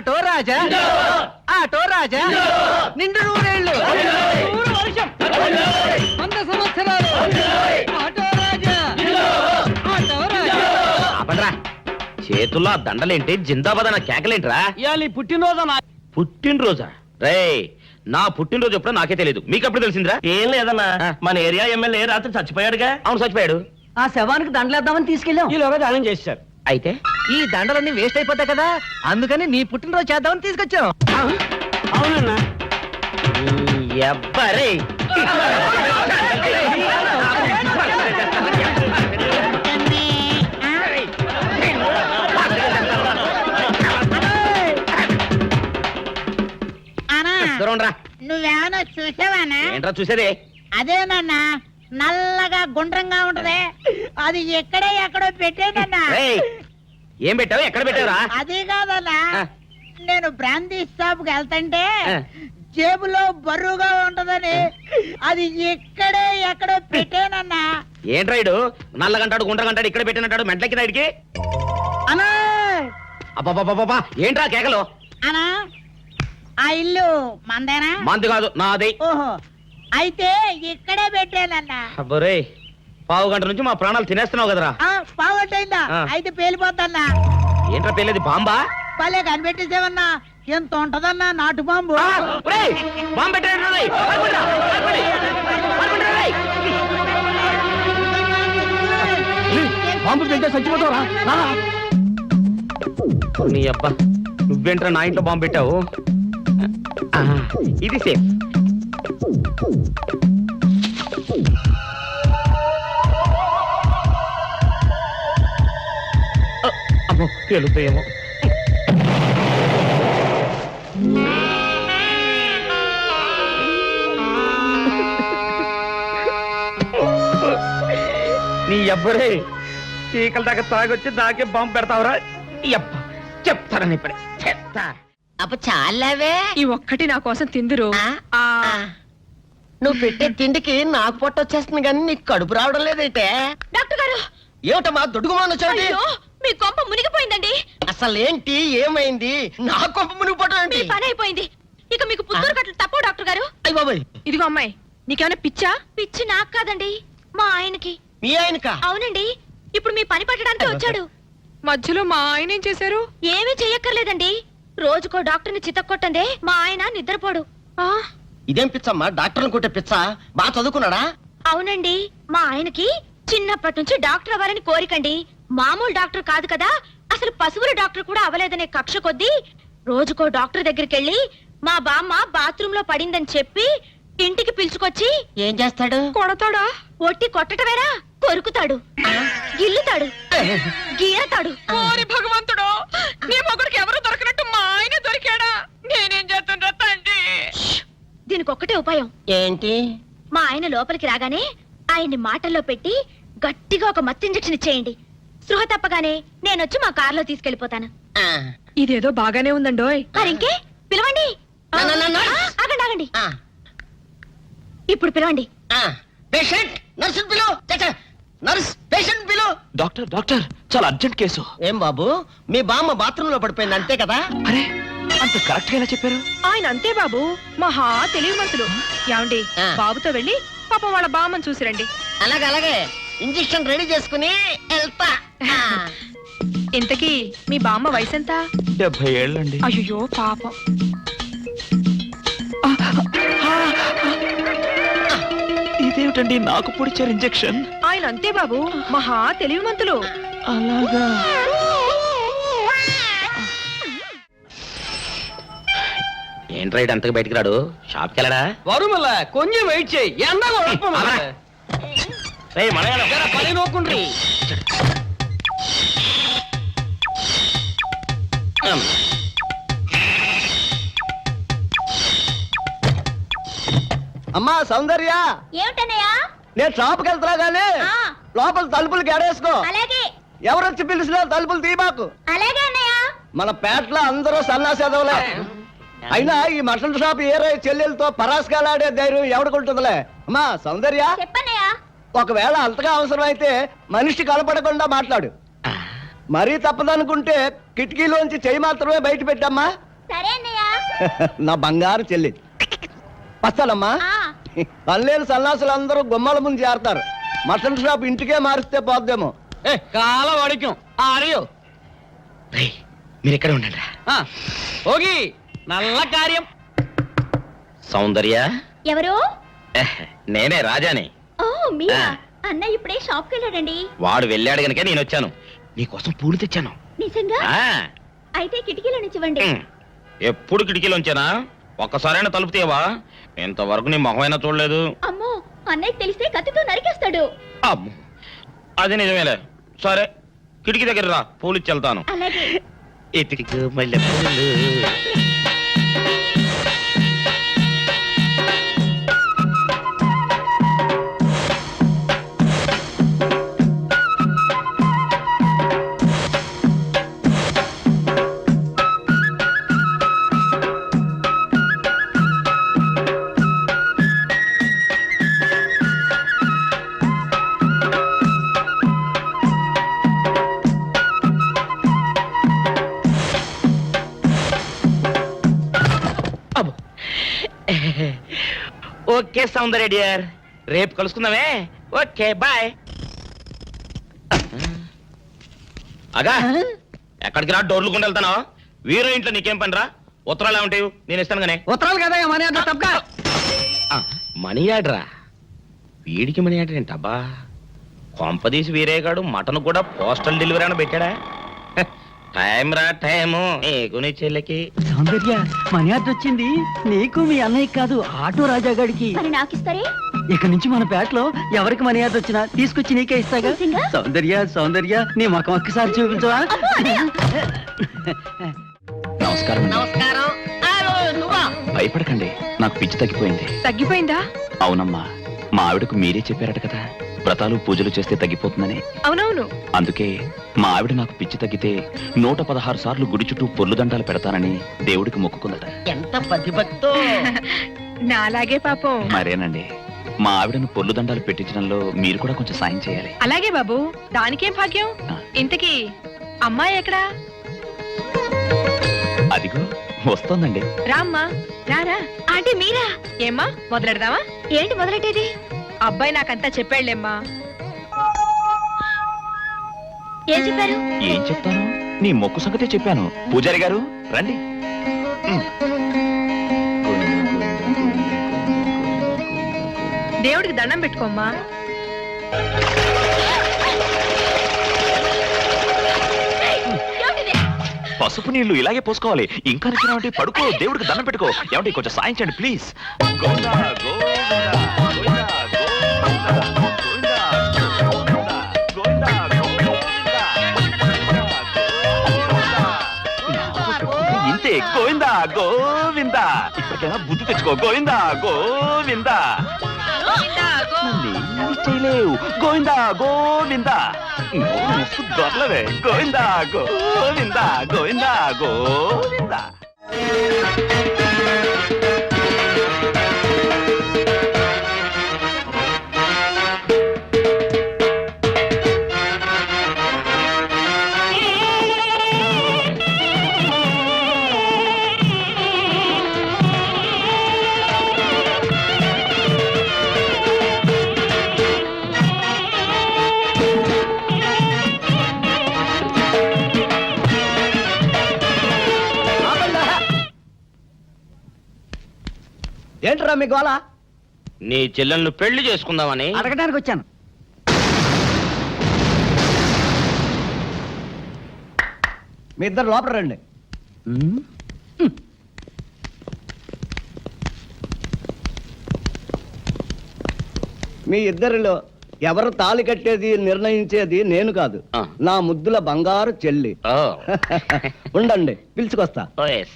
Auto రాజా auto రాజా నిండు నూరేళ్ళు 100 వర్షం 100 సంవత్సరాలు ఆటో రాజా ఆటో రాజా. అపడ్రా చేతుల్లో ఆ దండలేంటి, జిందాబాద్ అన్న కేకలేంట్రా? ఇయాలి పుట్టినరోజా? పుట్టినరోజా? రే నా పుట్టినరోజు ఎప్పుడో నాకే తెలియదు, మీకెప్పుడు తెలిసిందిరా? ఏం లేదన్నా, మన ఏరియా ఎమ్మెల్యే రాత్రి చచ్చిపోయాడుగా. అవును చచ్చిపోయాడు. ఆ శవానికి దండలేద్దామని తీసుకెళ్ళాం. ఈలోగా దానం చేశారు. అయితే ఈ దండలన్నీ వేస్ట్ అయిపోతాయి కదా, అందుకని నీ పుట్టినరోజు చేద్దామని తీసుకొచ్చాం. అవునన్నా. ఎవ్వరే నువ్వేమన్నా చూసావానా? ఏంట్రా చూసేదే? అదేనన్నా నల్లగా గుండ్రంగా ఉంటది, అది ఎక్కడో పెట్టేనన్నా. ఏం పెట్టావు, ఎక్కడ పెట్టావురా? అది కాదన్నా, నేను బ్రాందీ షాప్ కి వెళ్తుంటే ఆ. జేబులో బరువుగా ఉంటదని అది ఎక్కడో పెట్టేనన్నా. ఏంట్రా ఇడు నల్లగంటాడు గుండ్రగంటాడు ఇక్కడ పెట్టినట్టాడు మెంట్లకి నాడికి? అన్నా అబ్బాబాబాబా ఏంట్రా కేకలు? అన్నా ఆ ఇల్లు మందేనా? మంది కాదు నాది. ఓహో, అయితే ఇక్కడే పెట్టానన్నా. అబ్బరే పావు గంట నుంచి మా ప్రాణాలు తినేస్తున్నావు కదరా. పావట్టయిందా? ఆ. అయితే పేలిపోద్దన్నా. ఏంట్రా పేలేది? బాంబా? భలే కనిపెట్టేసేవన్నా, ఎంత ఉంటదన్నా నాటు బాంబు. బాంబు పెట్టాడు. బాంబు తింటే చచ్చిపోతావరా? నీ అబ్బా నువ్వేంట్రా నా ఇంట్లో బాంబు పెట్టావు? ఇది సేఫ్. అమ్మో పేలుతాయేమో. నీ అబ్బరే చీకల దాకా తాగొచ్చి దాకే బాంబు పెడతావురా? చెప్తారని ఇప్పుడే చెప్తా. అప్ప చాలావే, ఈ ఒక్కటి నా కోసం తిందురు. నువ్వు పెట్టే తిండికి నాకు పొట్ట వచ్చేస్తుంది కానీ నీకు కడుపు రావడం లేదైతే. డాక్టర్ గారు, ఏమిటమ్మా దుడుగుమాన చోటి? అయ్యో, మీ కొంప మునిగిపోయిందండి. అసలు ఏంటి, ఏమైంది? నా కొంప మునిగిపోవడం మీ ఏంటి? పని అయిపోయింది. ఇక మీకు పుత్తూరు కట్టలు తప్పవు డాక్టర్ గారు. అయ్య బాబాయ్, ఇదిగో అమ్మాయి, నీకేమైనా పిచ్చా? పిచ్చి నాకు కాదండి, మా ఆయనకి. మీ ఆయనకా? అవునండి, ఇప్పుడు మీ పని పట్టడానికి వచ్చాడు. మధ్యలో మా ఆయన ఏం చేశారు? ఏమీ చెయ్యక్కర్లేదండి, రోజుకో డాక్టర్ని చితక్కొట్టందే మా ఆయన నిద్రపోడు. ఇదేం పిచ్చమ్మా, డాక్టర్ని కొట్టే పిచ్చ? బాగా చదువుకున్నాడా? అవునండి, మా ఆయనకి చిన్నప్పటి నుంచి డాక్టర్ అవ్వాలని కోరికండి. మామూలు డాక్టర్ కాదు కదా, అసలు పశువుల డాక్టర్ కూడా అవ్వలేదనే కక్ష కొద్దీ రోజుకో డాక్టర్ దగ్గరికి వెళ్ళి మా బామ్మ బాత్రూమ్ లో పడిందని చెప్పి ఇంటికి పిలుచుకొచ్చి ఏం చేస్తాడు? కొడతాడా? ఒట్టి కొట్టటమేరా, కొరుకుతాడు, గిల్లుతాడు, గీరతాడు. ఓరి భగవంతుడు, నీ మొగుడికి ఎవరు దొరకనట్టు మా ఆయన దొరికాడా? నేనేం చేస్తుండ్రా తండ్రి? దీనికి ఒక్కటే ఉపాయం. ఏంటి? మా ఆయన లోపలికి రాగానే ఆయన్ని మాటల్లో పెట్టి గట్టిగా ఒక మత్తు ఇంజెక్షన్ ఇచ్చేయండి. స్పృహ తప్పగానే నేనొచ్చి మా కారులో తీసుకెళ్లిపోతాను. ఇదేదో బాగానే ఉందండోయ్. మరింకే పిలవండి. ఆగండి ఆగండి, ఇప్పుడు పిలవండి. పేషెంట్ నర్సు పిలు. నర్స్ పేషెంట్ పిలు. డాక్టర్ డాక్టర్ చాలా అర్జెంట్ కేసు. ఏం బాబు, మీ బామ్మ బాత్రూమ్ లో పడిపోయింది అంతే కదా? అరే అంత కరెక్ట్ గా ఎలా చెప్పారు? ఆయన అంతే బాబు, మహా తెలివి మనసులు. ఏమండి, బాబుతో వెళ్ళి పాపం వాళ్ళ బామ్మని చూసిరండి. అలాగే ఇంజెక్షన్ రెడీ చేసుకుని వెళ్తా. ఇంతకీ మీ బామ్మ వయసు ఎంత? 70 ఏళ్ళండి. అయ్యో పాపం. ఇదేమిటండి నాకు పొడిచారు ఇంజెక్షన్? ఆయన అంతే బాబు, మహా తెలివి మంతులు. అలాగా? ఏంట్రా ఇటు అంతకు బయటికి రాడు? షాప్కి వెళ్ళడా? వరుమల కొంచెం వెయిట్ చేయి, ఎండ పని నోకుండ్రి. అమ్మా సౌందర్య, ఏమిటన్నయ్యా? నేను షాప్కి వెళ్తున్నా గానీ లోపల తలుపులు గడేసుకో. అలాగే ఎవరొచ్చి పిలిచినా తలుపులు తీయబాకు. అలాగే అన్నయ్య. మన పేటలో అందరూ సన్నాసేదవులే. అయినా ఈ మటన్ షాప్ ఏరే చెల్లెలతో పరాస్కాలాడే ధైర్యం ఎవడుకుంటుందిలే. అమ్మా సౌందర్య, చెప్పన్నయ్యా. ఒకవేళ అంతగా అవసరమైతే మనిషి కనపడకుండా మాట్లాడు. మరీ తప్పదనుకుంటే కిటికీలోంచి చెయ్యి మాత్రమే బయట పెట్టమ్మా. సరే అన్నయ్య. నా బంగారు చెల్లి వస్తానమ్మా. పల్లెలు సన్నాసులు అందరూ గుమ్మల ముందు చేరతారు. మటన్ షాప్ ఇంటికే మారిస్తే పోద్దేమో. కాల వాడిక్యం ఆరియో మీరు ఎక్కడ ఉండండి ఓగి నల్ల కార్యం. సౌందర్య ఎవరు? నేనే రాజాని. ఓ మీరా? అన్నయ్య ఇప్పుడే షాప్ కి వెళ్ళాడండి. వాడు వెళ్ళాడు గనుక నేను వచ్చాను. నీకోసం పూలు తెచ్చాను. నిజంగా? ఆ, అయితే కిటికీలో నుంచి ఇవ్వండి. ఎప్పుడు కిటికీలోంచానా? ఒక్కసారైనా తలుపు తీయవా? ఇంతవరకు నీ మొహమైనా చూడలేదు. అమ్మో, అన్నయ్య తెలిస్తే కత్తితో నరికేస్తాడు. అమ్మో, అది నిజమేలే. సరే, కిటికీ దగ్గర రా, పూలు ఇచ్చి వెళ్తాను. అలాగే. ఎతికి మల్లె పూలు. ఓకే సౌందర్య డియర్, రేపు కలుసుకుందామే. Okay bye. అగా ఎక్కడికి రా, డోర్లు కొండ వెళ్తానా? వీరో ఇంట్లో నీకేం పని రా? ఉత్తరాలు ఏమంటాయి? నేను ఇస్తాను గానే. ఉత్తరాలు కదా మనీ అన్న తప్ప. మనీ ఆర్డరా? వీడికి మనీ ఆర్డర్ ఏంటబ్బా? కొంపదీసి వీరేగాడు మటన్ కూడా పోస్టల్ డెలివరీ అని పెట్టాడా? టైం రా టైము నీకు నీ చెల్లెకి. సౌందర్య మనీ ఆర్డర్ వచ్చింది. నీకు మీ అన్నయ్య కాదు, ఆటో రాజా గారికి. మరి నాకిస్తారే? ఇక నుంచి మన పేటలో ఎవరికి మనీ ఆర్డర్ వచ్చినా తీసుకొచ్చి నీకే ఇస్తాగా. నిజంగా? సౌందర్య సౌందర్య నీ ముఖం ఒక్కసారి చూపించవా? నమస్కారం అండి. నమస్కారం. నువ్వా? భయపడకండి, నాకు పిచ్చి తగ్గిపోయింది. తగ్గిపోయిందా? అవునమ్మా, మా ఆవిడకు మీరే చెప్పారట కదా, వ్రతాలు పూజలు చేస్తే తగ్గిపోతుందని. అవునవును. అందుకే మా ఆవిడ నాకు పిచ్చి తగ్గితే 116 సార్లు గుడి చుట్టూ పొర్లు దండాలు పెడతానని దేవుడికి మొక్కుకుందట. ఎంత పతిభక్తో. నా అలాగే పాపం. మరేనండి, మా ఆవిడను పొర్లు దండాలు పెట్టించడంలో మీరు కూడా కొంచెం సాయం చేయాలి. అలాగే బాబు, దానికేం భాగ్యం. ఇంతకీ అమ్మాయి ఎక్కడా? అదిగో వస్తోందండి. రామ్మా, రారా. అంటే మీరా? ఏమ్మా, మొదలెడదామా? ఏంటి మొదలెట్టేది? అబ్బాయి నాకంతా చెప్పాడులేమ్మా. ఏం చెప్పారు? ఏం చెప్తాను, నీ మొక్కు సంగతే చెప్పాను. పూజారి గారు రండి. దేవుడికి దండం పెట్టుకోమ్మా. పసుపు నీళ్లు ఇలాగే పోసుకోవాలి. ఇంకా నచ్చినావంటే పడుకో, దేవుడికి దండం పెట్టుకో. ఏమంటే కొంచెం సాయం చేయండి ప్లీజ్. గోవిందా, గోవిందా, గోవిందా, గోవిందా, గోవిందా, గోవిందా, గోవిందా. ఇంతే, గోవిందా గోవిందా. ఇప్పటికైనా బుద్ధి తెచ్చుకో. గోవిందా గోవిందా. నన్నేమీ చేయలేవు. గోవిందా గోవిందా. దొరలవే. గోవిందా గోవిందా, గోవిందా గోవిందా. ఏంట్రా మీ గోళ? నీ చెల్లెళ్ళు పెళ్లి చేసుకుందామని అడగడానికి వచ్చాను. మీ ఇద్దరు లోపల రండి. మీ ఇద్దరిలో ఎవరు తాళి కట్టేది నిర్ణయించేది నేను కాదు, ఆ. నా ముద్దుల బంగారు చెల్లి. ఓ. ఉండండి, పిలుచుకొస్తా. ఓ, yes.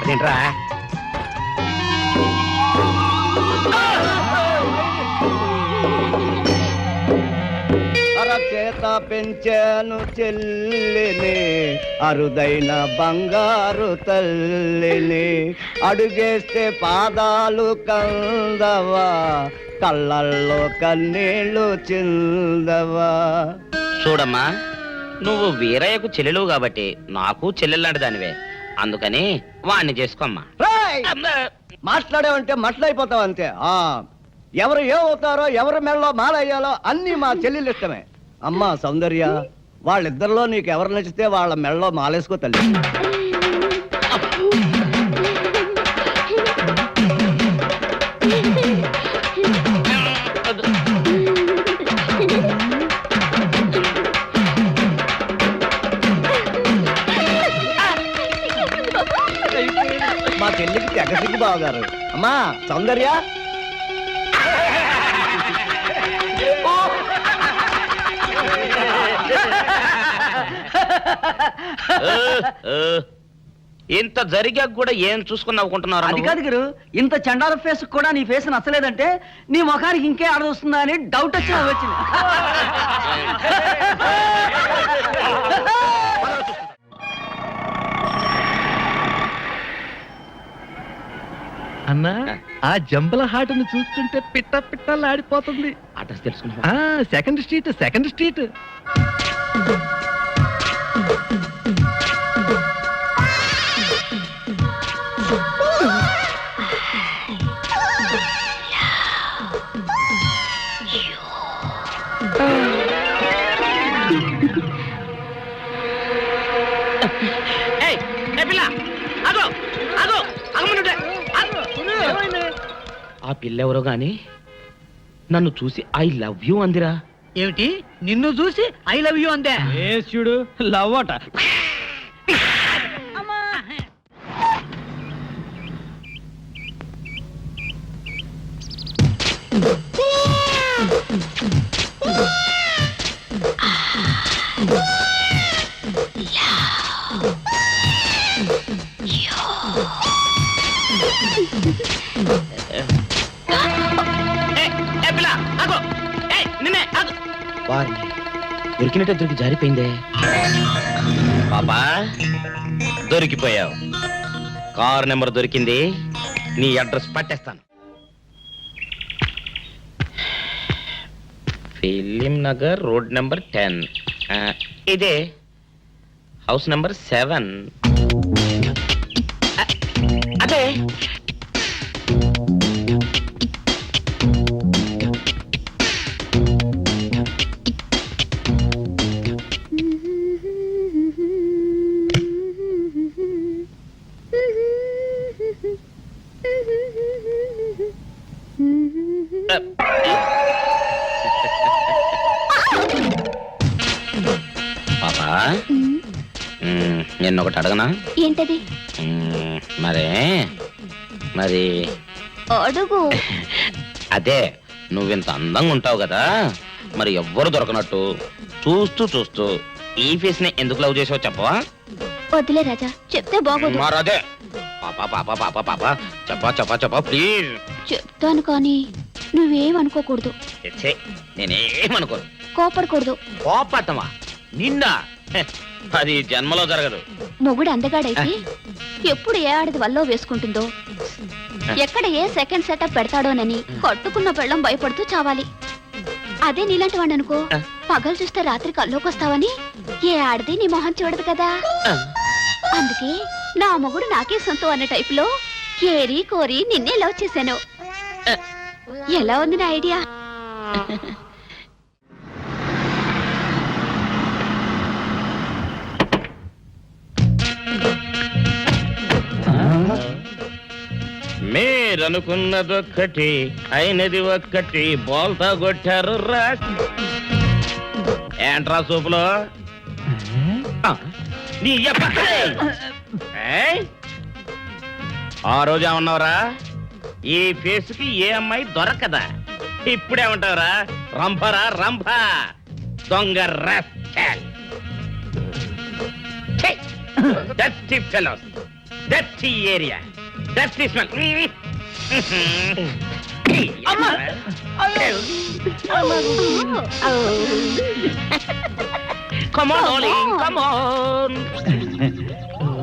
అదేంట్రా? చేత పెంచాను చెల్లిని, అరుదైన బంగారు తల్లిని. అడుగేస్తే పాదాలు కందవా, కళ్ళల్లో కన్నీళ్ళు చిందవా. చూడమ్మా, నువ్వు వీరయ్యకు చెల్లెలు కాబట్టి నాకు చెల్లెల్లాంటి దానివే. అందుకని వాణ్ణి చేసుకోమ్మా. రేయ్! మాట్లాడావంటే మట్లాయిపోతావు అంతే. ఎవరు ఏమవుతారో, ఎవరి మెళ్ళలో మాలయ్యాలో అన్ని మా చెల్లెలు ఇష్టమే. అమ్మా సౌందర్య, వాళ్ళిద్దరిలో నీకు ఎవరు నచ్చితే వాళ్ళ మెళ్ళలో మాలేసుకో తల్లి. మా చెల్లికి తెగసిగ్గు బావగారు. అమ్మా సౌందర్య, ఇంత జరిగాక కూడా ఏం చూసుకుని నవ్వుకుంటున్నారు? అది కాదు గురు, ఇంత చండాల ఫేస్ కూడా నీ ఫేస్ నచ్చలేదంటే నీ ముఖానికి ఇంకే ఆడదొస్తుందా అని డౌట్ వచ్చింది. అన్నా, ఆ జంబల హాటును చూస్తుంటే పిట్ట పిట్టలాడిపోతుంది. అడ్రస్ తెలుసుకున్నా? Second street. ఆ పిల్లెవరో గాని నన్ను చూసి ఐ లవ్ యూ అందిరా. ఏమిటి, నిన్ను చూసి ఐ లవ్ యూ అందే? చూడు లవ్ అట. దొరికినట్టే దొరికి జారిపోయిందే. పాపా దొరికిపోయావు. కారు నెంబర్ దొరికింది, నీ అడ్రస్ పట్టేస్తాను. Film Nagar, road number 10. ఇదే హౌస్ నెంబర్ 7. అదే పాపా, నిన్న ఒకటి అడగనా? ఏంటది? మరి అడుగు. అదే, నువ్వింత అందంగా ఉంటావు కదా, మరి ఎవ్వరు దొరకనట్టు చూస్తూ ఈ ఫేస్ ని ఎందుకు లవ్ చేసావు చెప్పవా? వద్దులే రాజా, చెప్తే బాగోదు. మరదే చెప్పా ప్లీజ్. చెప్తాను కానీ నువ్వేమనుకోకూడదు. నేనేమనుకోను. కోపడకూడదు. కోపడతావా? నిన్న అది జన్మలో జరగదు. మొగుడు అందగాడైతే ఎప్పుడు ఏ ఆడది వల్లో వేసుకుంటుందో, ఎక్కడ ఏ సెకండ్ సెటప్ పెడతాడోనని కట్టుకున్న పెళ్ళం భయపడుతూ చావాలి. అదే నీలాంటి వాడు అనుకో, పగలు చూస్తే రాత్రి కల్లోకొస్తావని ఏ ఆడది నీ మొహం చూడదు కదా. అందుకే నా మొగుడు నాకే సొంతం అనే టైపులో ఏరి కోరి నిన్నే లవ్ చేశాను. ఎలా ఉంది నా ఐడియా? మీరనుకున్నదొక్కటి అయినది ఒక్కటి, బోల్తా కొట్టారు రా. ఏంట్రా సూపులో నీ ఆ రోజు ఏమన్నావురా? ఈ ఫేస్ కి ఏ అమ్మాయి దొరకదా? ఇప్పుడేమంటావురా? రంభరా రంభ, దొంగ rascal. Dirty fellows, dirty area, dirty smell. Come on darling come on